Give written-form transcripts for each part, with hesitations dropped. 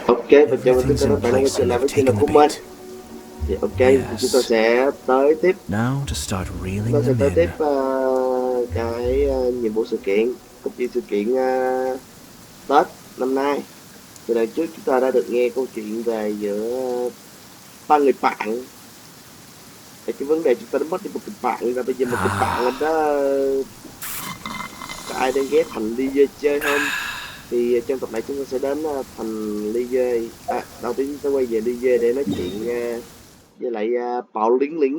Ok, và chào mừng tất cả các bạn đã quay trở lại với channel của mình. Thì ok, thì chúng ta sẽ tới tiếp cái nhiệm vụ sự kiện, cốt truyện sự kiện Tết năm nay. Từ lần trước chúng ta đã được nghe câu chuyện về giữa ba người bạn. Thì cái vấn đề chúng ta đã mất đi một cái bạn, và bây giờ một cái bạn đó có ai đang ghé thành đi chơi không? Thì trong tập này chúng ta sẽ đến thành Ly Dê. Đầu tiên chúng ta quay về Ly Dê để nói chuyện với lại Bạo Liễn Liễn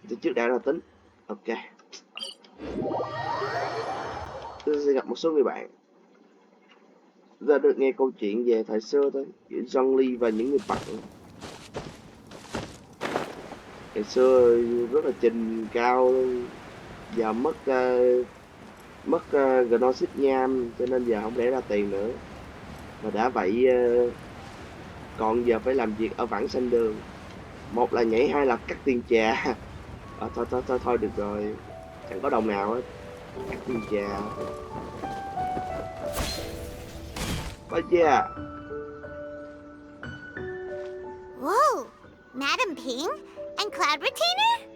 từ trước đã ra tính. Ok, chúng ta sẽ gặp một số người bạn. Chúng ta được nghe câu chuyện về thời xưa thôi, giữa John Lee và những người bạn. Ngày xưa rất là trình cao, giờ mất Gnosis nham, cho nên giờ không lẽ ra tiền nữa. Và đã vậy còn giờ phải làm việc ở vãng sanh đường. Một là nhảy, hai là cắt tiền trà. Thôi được rồi, chẳng có đồng nào hết. Cắt tiền trà. Yeah. Whoa, Madam Ping and Cloud Retainer?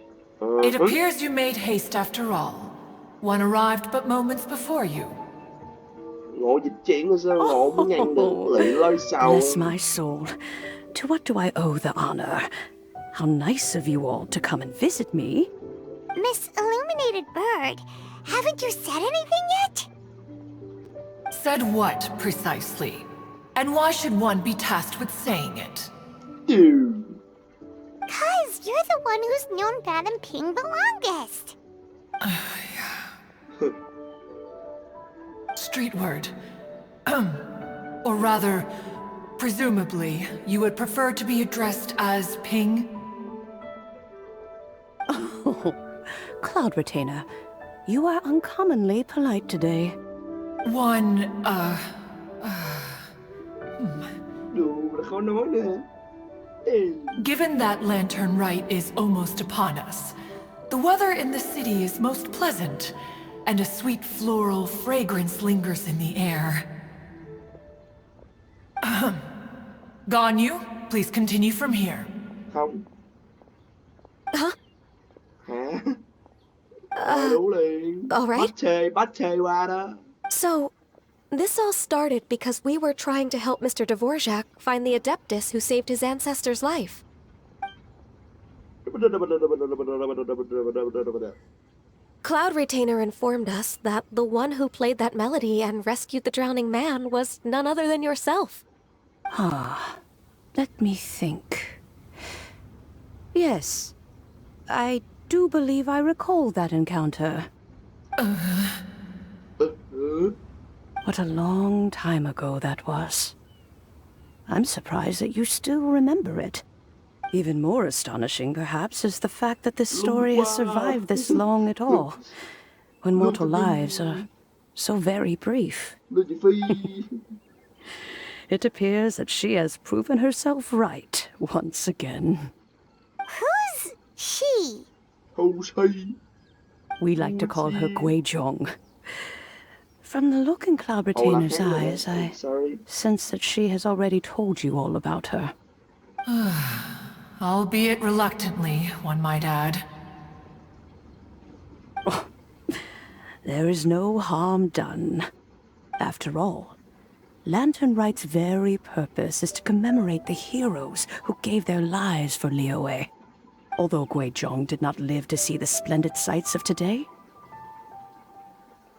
It appears you made haste after all. One arrived but moments before you. Ngộ dịch chuyển của sao ngộ mới nhanh được, lị lơi sau. Bless my soul. To what do I owe the honor? How nice of you all to come and visit me. Miss Illuminated Bird, haven't you said anything yet? Said what, precisely? And why should one be tasked with saying it? Cause you're the one who's known Madam Ping the longest. Street word. Or rather, presumably, you would prefer to be addressed as Ping? Oh, Cloud Retainer, you are uncommonly polite today. Khó nói nữa. Given that Lantern Rite is almost upon us, the weather in the city is most pleasant, and a sweet floral fragrance lingers in the air. Ganyu, please continue from here. Không. Huh? Hả? Đủ liền. All right. Bắt chê qua đó. So, this all started because we were trying to help Mr. Dvorak find the Adeptus who saved his ancestor's life. Cloud Retainer informed us that the one who played that melody and rescued the drowning man was none other than yourself. Let me think. Yes, I do believe I recall that encounter. What a long time ago that was. I'm surprised that you still remember it. Even more astonishing, perhaps, is the fact that this story has survived this long at all, when mortal lives are so very brief. It appears that she has proven herself right once again. Who's she? Who's he? We like to call her Guizhong. From the look in Cloud Retainer's eyes, I sense that she has already told you all about her. Albeit reluctantly, one might add. Oh, there is no harm done. After all, Lantern Rite's very purpose is to commemorate the heroes who gave their lives for Liyue. Although Guizhong did not live to see the splendid sights of today,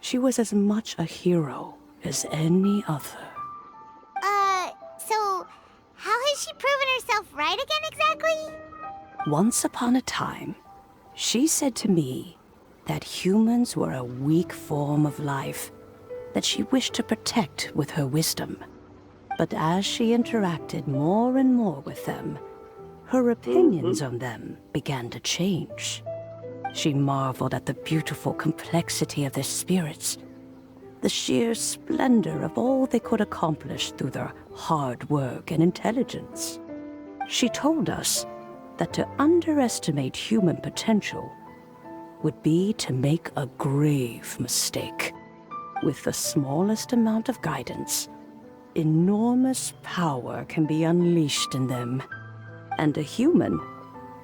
she was as much a hero as any other. So how has she proven herself right again exactly? Once upon a time, she said to me that humans were a weak form of life that she wished to protect with her wisdom. But as she interacted more and more with them, her opinions on them began to change. She marveled at the beautiful complexity of their spirits, the sheer splendor of all they could accomplish through their hard work and intelligence. She told us that to underestimate human potential would be to make a grave mistake. With the smallest amount of guidance, enormous power can be unleashed in them, and a human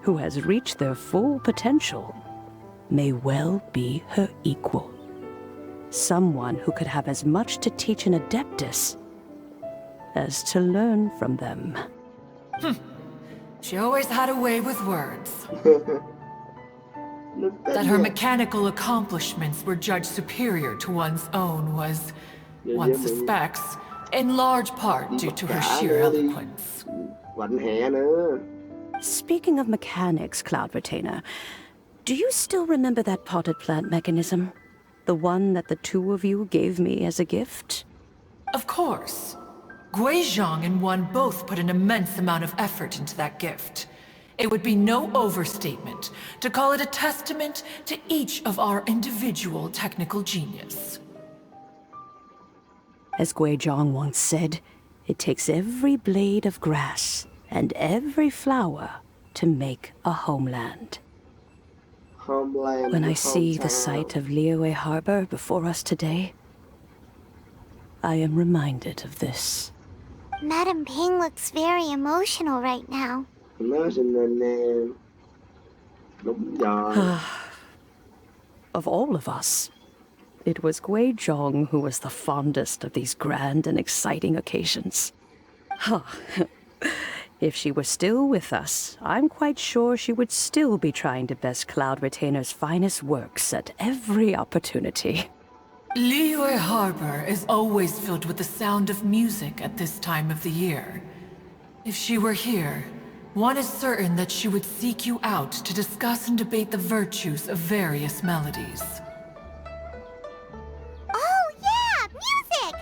who has reached their full potential may well be her equal. Someone who could have as much to teach an adeptus as to learn from them. She always had a way with words. Nước That tính her nha. mechanical accomplishments were judged superior to one's own was, Dạ, one dạ, mình- suspects, in large part due to her Cả sheer nữa đi. eloquence. Vạnh hẹ nữa. Speaking of mechanics, Cloud Retainer, do you still remember that potted plant mechanism? The one that the two of you gave me as a gift? Of course. Guizhong and one both put an immense amount of effort into that gift. It would be no overstatement to call it a testament to each of our individual technical genius. As Guizhong once said, it takes every blade of grass and every flower to make a homeland. Homeland. When I see hometown. the sight of Liyue Harbor before us today, I am reminded of this. Madam Ping looks very emotional right now. Nó cho nên đúng rồi. Of all of us, it was Guizhong who was the fondest of these grand and exciting occasions. If she were still with us, I'm quite sure she would still be trying to best Cloud Retainer's finest works at every opportunity. Liyue Harbor is always filled with the sound of music at this time of the year. If she were here, one is certain that she would seek you out to discuss and debate the virtues of various melodies. Oh, yeah! Music!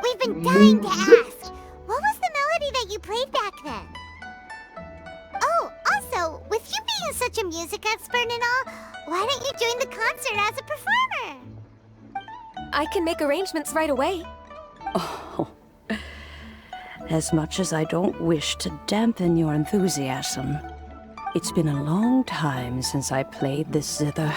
We've been dying to ask. What was the melody that you played back then? Oh, also, with you being such a music expert and all, why don't you join the concert as a performer? I can make arrangements right away. Oh, as much as I don't wish to dampen your enthusiasm, it's been a long time since I played this zither.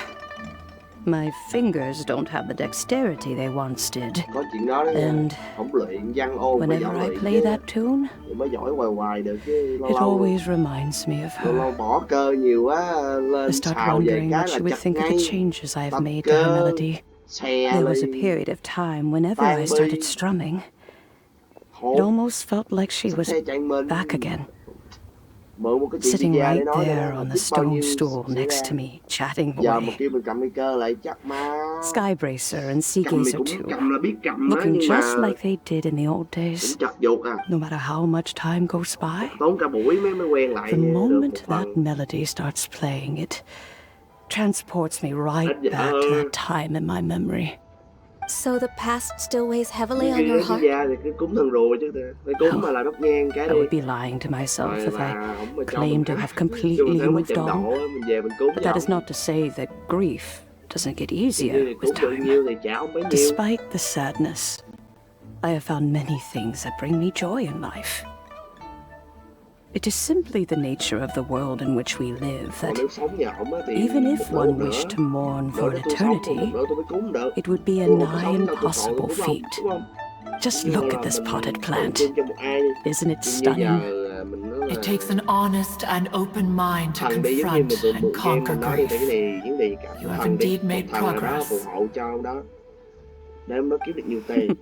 My fingers don't have the dexterity they once did. Có chuyện đó đó nha. And Không luyện văn ôn phải whenever giỏi I luyện play chứ. that tune, Thì mới giỏi hoài hoài được chứ. Lâu it lâu always reminds me of lâu lâu her. bỏ cơ nhiều quá I lên start xào về wondering cái what là she would chặt think of ngay. the changes I have Tập made to her cơ, melody. xe There was a ly, period of time whenever Bang I started bi. strumming, it hột, almost felt like she was xe chạy mình. back again, Mượn một cái chuyện sitting pizza để right nói cho there nó, on the biết bao stone nhiêu stool xảy next ra. to me, chatting Giờ mà away. kêu mình cầm cái cơ lại chắc má. Skybracer and Sea Cầm thì Gazer cũng too, cầm là biết cầm đó, looking nhưng mà just like they did in the old cũng days. chật vuột à. No matter how much time goes by, Tốn cả buổi mới quen lại the được moment một that phần. melody starts playing, it transports me right Dạ back to that time in my memory. So the past still weighs heavily Cái on your cái heart? da thì cứ cúng thần rùa chứ phải cúng mà là đốt nhang cái I đi. would be lying to myself Rồi if I là không mà cho claimed mình to cái. have Chứ completely mình thấy mấy moved trình on. độ á, mình về mình cúng But that is giọng. not to say that grief doesn't get Thì easier như cúng with bao time. nhiêu thì trả không bấy nhiêu. Despite the sadness, I have found many things that bring me joy in life. It is simply the nature of the world in which we live Còn that nếu sống nhà ổng á thì even if một one nữa. wished to mourn Nữa for để an tôi sống còn một eternity, nữa tôi mới cúng được. it would be a Tôi mà nigh sống đâu tôi còn impossible đúng không? feat. Đúng không? Just Như look là at this mình potted tượng plant. trưng cho một ai. Isn't it Như giờ stunning? mình nói là It takes an honest and open mind to thần đi giống như confront mình tụi and mượn game conquer mình nói đi thì cái grief. này vấn đề cả You have thần đi indeed made một thần nào đó progress. phù hộ cho ông đó để ông đó kiếm được nhiều tiền.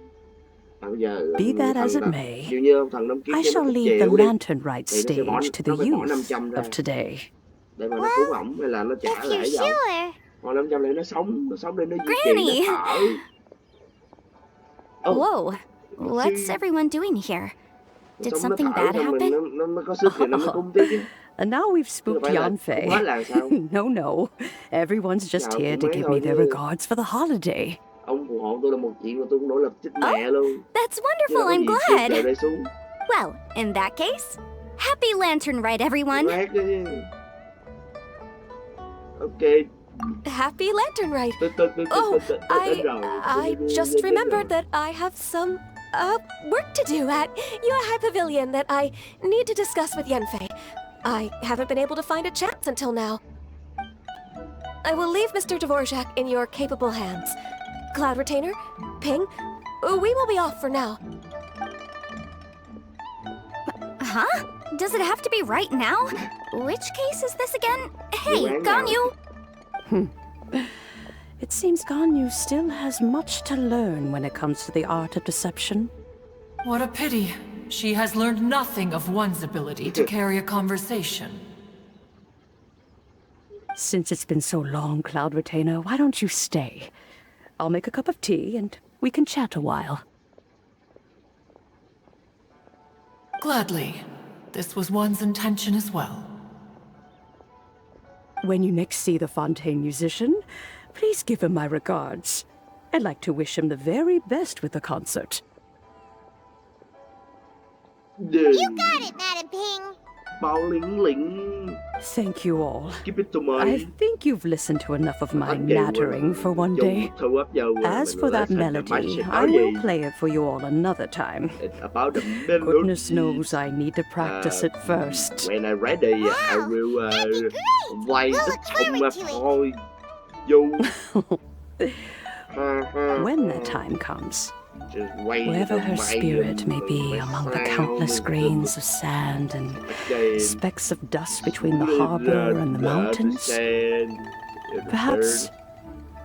Bây giờ Be that thần as it là- may, Ví dụ như ông thần ông kiếm I cho shall nó 1 leave the triệu đi lantern rite thì nó sẽ bỏ stage to nó the phải bỏ youth 500 ra of today. để mà nó cúng ổng hay là nó trả If lễ you're cho ổng. sure. Còn 500 để nó sống để nó duy trì Granny! nó thở. Whoa. What's everyone doing here? Did Sống nó something thở bad xong happen? mình nó mới có sức thì nó mới cúng tiếp chứ. And now we've Chứ spooked phải là Yanfei. cúng hết là sao? No. Everyone's just Chào here cô to mấy give thôi me their chứ. regards for the holiday. Ông phù hộ tôi là một chuyện mà tôi cũng nỗ lực chích mẹ luôn. That's Chứ wonderful, đâu có I'm gì xếp glad. từ đây xuống. Well, in that case, happy Lantern Rite, everyone. Rác đó chứ. Ok. Happy Lantern Rite. Oh, I just remembered that I have some work to do at Yuehai Pavilion that I need to discuss with Yanfei. I haven't been able to find a chance until now. I will leave Mr. Dvorak in your capable hands. Cloud Retainer, Ping, we will be off for now. Huh? Does it have to be right now? Which case is this again? Hey, Right now. Ganyu! It seems Ganyu still has much to learn when it comes to the art of deception. What a pity. She has learned nothing of one's ability to carry a conversation. Since it's been so long, Cloud Retainer, why don't you stay? I'll make a cup of tea and we can chat a while. Gladly. This was one's intention as well. When you next see the Fontaine musician, please give him my regards. I'd like to wish him the very best with the concert. You got it, Madam Ping. Bao lính lính. Thank you all. Keep it to my. I think you've listened to enough of my nattering for one day. As for that melody, I will play it for you all another time. It's about the melody. Goodness knows I need to practice it first. When I'm ready, I Wow, will that'd be great. play We'll the look forward to it. for you. When that time comes, Just wait wherever for her my spirit may be my among the sound countless and grains of sand and the specks of dust between the harbor and the mountains, sand, perhaps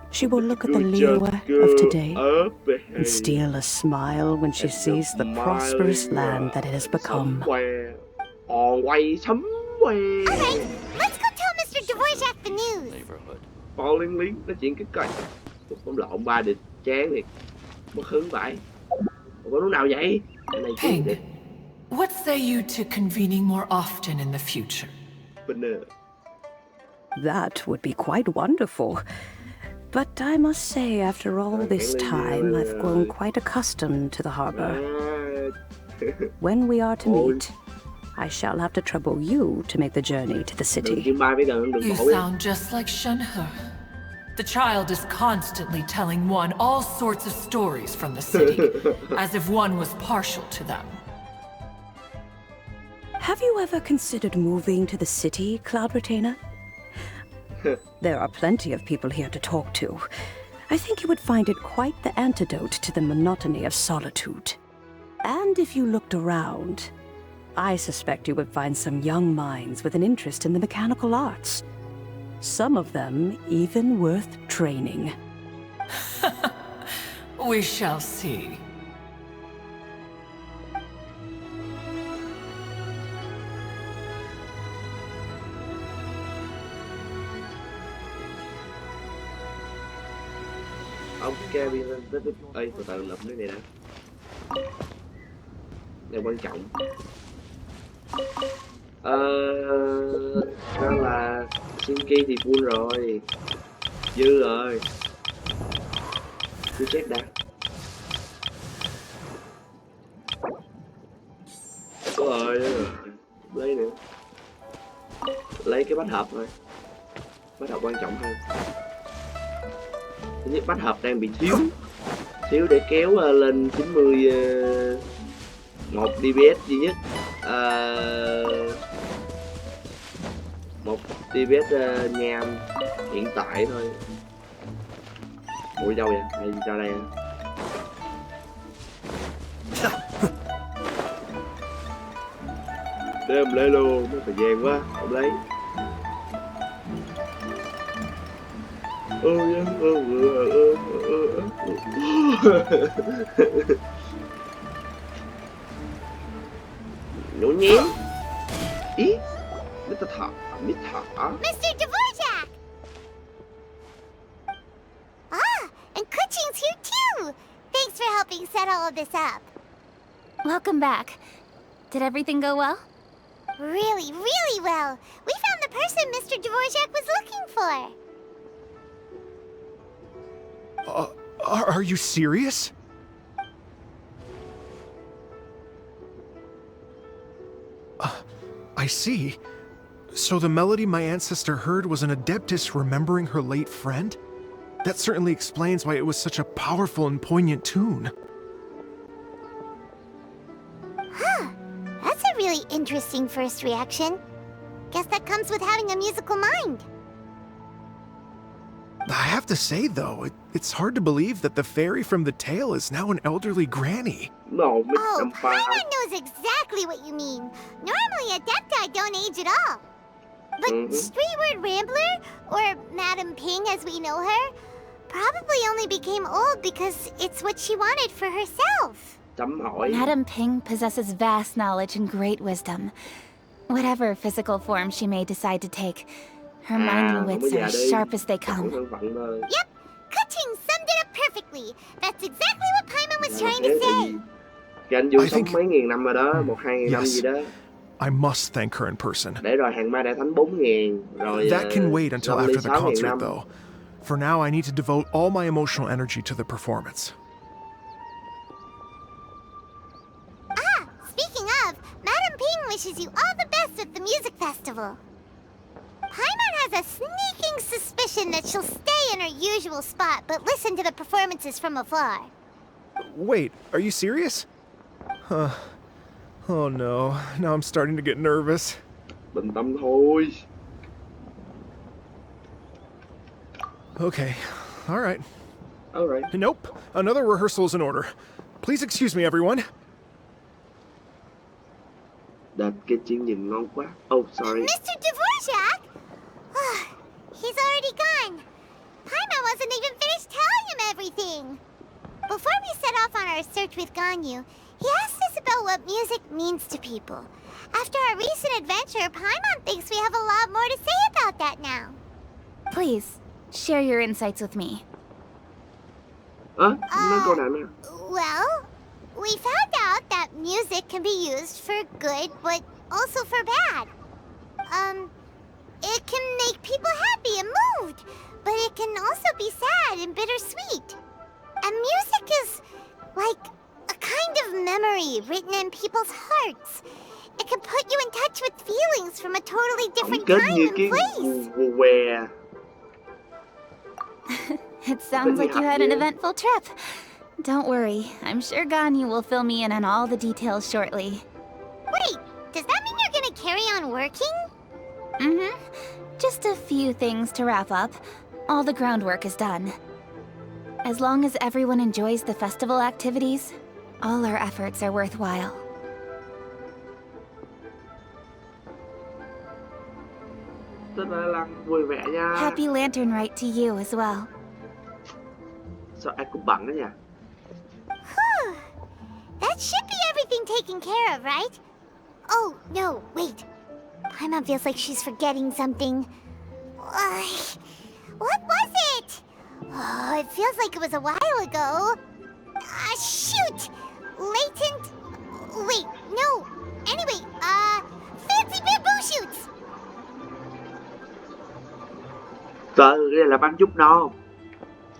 she will look at the you Liyue just of go today up ahead and steal a smile when she and sees the prosperous smiling land that it has become. somewhere, always somewhere. All right, let's go tell Mr. Dvorak the news. Bao lính lính nói chuyện cái coi. Không lộn ba địch chán thiệt. Mất hứng vậy. Có lúc nào vậy? Cái này chứ Ping, địch. what say you to convening more often in the future? Bình That would be quite wonderful. But I must say, after all this time, I've grown quite accustomed to the harbor. When we are to meet, I shall have to trouble you to make the journey to the Đường city. chim bay với gần đường You bộ. sound just like Shenhe. The child is constantly telling one all sorts of stories from the city, as if one was partial to them. Have you ever considered moving to the city, Cloud Retainer? There are plenty of people here to talk to. I think you would find it quite the antidote to the monotony of solitude. And if you looked around, I suspect you would find some young minds with an interest in the mechanical arts. Some of them even worth training. We shall see. Ông Kevin lên tới từ từ lập cái này đã. Đây quan trọng. Đó là Shinki thì full rồi, dư rồi. Cứ check đã. Có rồi, lấy nữa. Lấy cái bánh hộp thôi. Bánh hộp quan trọng hơn. Thứ nhất bánh hộp đang bị thiếu để kéo lên 90 một DPS duy nhất, một DPS nham hiện tại thôi. Ủi đâu vậy? Hay ra đây à? Để em lấy luôn, mất thời gian quá, không lấy. Nhổ nhém. Ý, Mr. Thỏ. Mr. Dvorak! Ah, and Kuching's here too! Thanks for helping set all of this up. Welcome back. Did everything go well? Really, really well. We found the person Mr. Dvorak was looking for. Are you serious? I see. So the melody my ancestor heard was an adeptus remembering her late friend? That certainly explains why it was such a powerful and poignant tune. Huh. That's a really interesting first reaction. Guess that comes with having a musical mind. I have to say, though, it's hard to believe that the fairy from the tale is now an elderly granny. Nổ mít Oh, đầm ba. Paimon knows exactly what you mean. Normally, Adepti don't age at all. But Streetward Rambler, or Madam Ping as we know her, probably only became old because it's what she wanted for herself. Chấm hỏi. Madam Ping possesses vast knowledge and great wisdom. Whatever physical form she may decide to take, her mind and không có wits are già as đi. sharp as they Chọn come. thân phận thôi. Yep, Kuching summed it up perfectly. That's exactly what Paimon was trying Thế to tại say. vì cái anh Du I sống think- mấy nghìn năm rồi đó, 1-2 năm Yes. gì đó. I must thank her in person. Để rồi hàng ma đại thánh 4.000, rồi That can wait until Long Ly after the 6.000 concert, năm. though. For now, I need to devote all my emotional energy to the performance. Ah, speaking of, Madam Ping wishes you all the best with the music festival. Paimon has a sneaking suspicion that she'll stay in her usual spot but listen to the performances from afar. Wait, are you serious? Oh no, now I'm starting to get nervous. Bình tâm thôi. Okay, alright. Alright. Nope, another rehearsal is in order. Please excuse me, everyone. Đặt cái chuyên nhìn ngon quá. Oh, sorry. Mr. Dvorak? He's already gone. Paimon wasn't even finished telling him everything. Before we set off on our search with Ganyu, he asked us about what music means to people. After our recent adventure, Paimon thinks we have a lot more to say about that now. Please, share your insights with me. Nói câu nào nè. Well, we found out that music can be used for good, but also for bad. It can make people happy and moved, but it can also be sad and bittersweet. And music is like a kind of memory written in people's hearts. It can put you in touch with feelings from a totally Tổng different kết time như and cái place. gù què. It sounds like you had an eventful trip. Don't worry, I'm sure Ganyu will fill me in on all the details shortly. Wait, does that mean you're gonna carry on working? Mm-hmm. Just a few things to wrap up. All the groundwork is done. As long as everyone enjoys the festival activities, all our efforts are worthwhile. Rất là Lan vui vẻ nha. Happy Lantern Rite to you as well. Sao ai cũng bận đó nha. That should be everything taken care of, right? Oh, no, wait. Paimon feels like she's forgetting something. What was it? Oh, it feels like it was a while ago. Shoot! Latent... Wait, no. Anyway, fancy bamboo shoots! Trời, đây là băng chút non.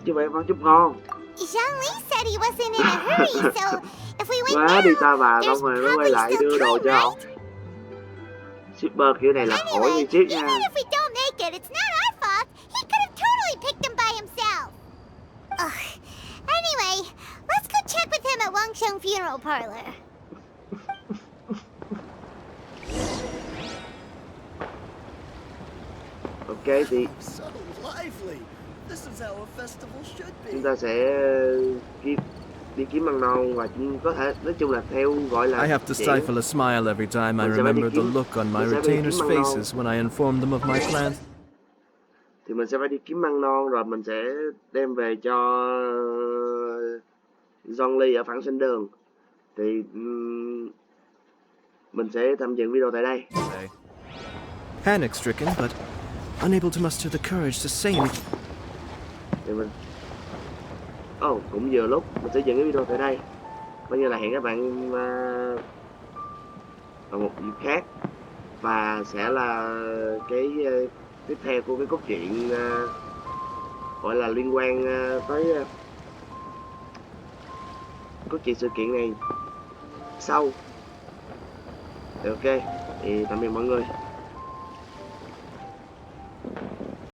Chứ vậy băng chút ngon. Zhang said he wasn't in a hurry, so if we went Quá đi now, ta bà, there's xong rồi mới quay probably lại still đưa đồ time, cho ông. right? Shipper kiểu này là khỏi Anyway, như chiếc even nha. if we don't make it, it's not our fault. He could have totally picked them by himself. Ugh. Anyway, let's go check with him at Wangsheng Funeral Parlor. Ok thì So lively. This is how a festival should chúng be. ta sẽ đi kiếm măng non và chúng có thể nói chung là theo gọi là I have to chuyện. stifle a smile every time I remember the look on my retainers' faces when I informed them of my plans. Thì mình sẽ phải đi kiếm măng non rồi mình sẽ đem về cho John Lee ở phẳng sinh đường. Thì mình sẽ tạm dừng video tại đây. Panic-stricken, but unable to muster the courage to say anything. Thì mình cũng vừa lúc mình sẽ dừng cái video tại đây. Coi như là hẹn các bạn ở một dịp khác, và sẽ là cái tiếp theo của cái cốt truyện gọi là liên quan tới cốt truyện sự kiện này sau. Thì ok, thì tạm biệt mọi người.